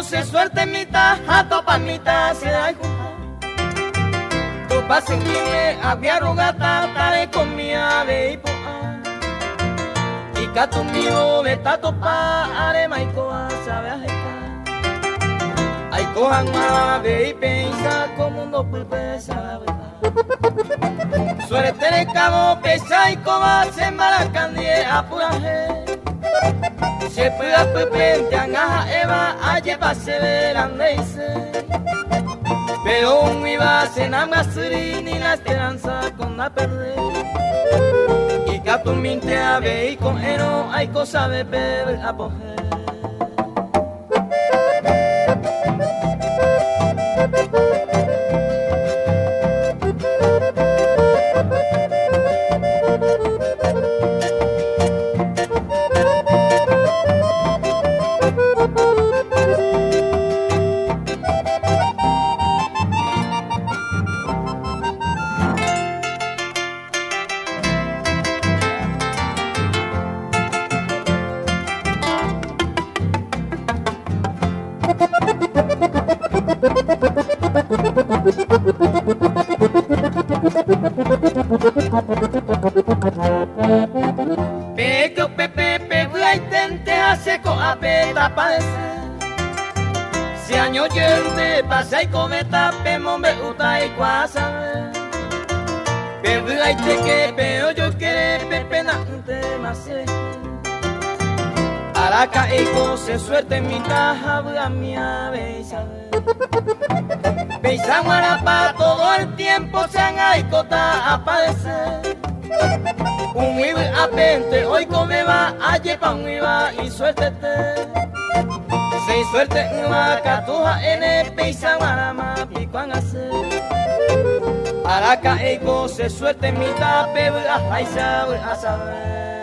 se suerte mitad, a topa mitad se da y junta. Topa se tiene había rogata, tare con mi ave y poa. Y cato mío beta topa, are maicoa sabe a jeta. Ay cojan ave y pensa como un pulpe sabe. Suerte de cabo pesa y coba se malacandie apuraje. Se pueda pepente a Eva a llevarse verande y se. Pero un iba se namasuri ni la esperanza con la perder. Y gato minte a ver y con eno hay cosa de beber a poger. Peco pepe y tente hace coa peta padece. Si año yende pasa y cometa pemombe uta y cuasa. Pepe y te que peo yo quiere pepe nante más. Araca y cose suerte en mi taja a mi besa. Besa guarapa todo el tiempo se han aicota a padecer. Un iba a pente, hoy come va, ayer pa' un iba y suéltete. Seis suerte en una catuja en el peisa guarama picuan hacer. Araca y cose suerte en mi tape a saber.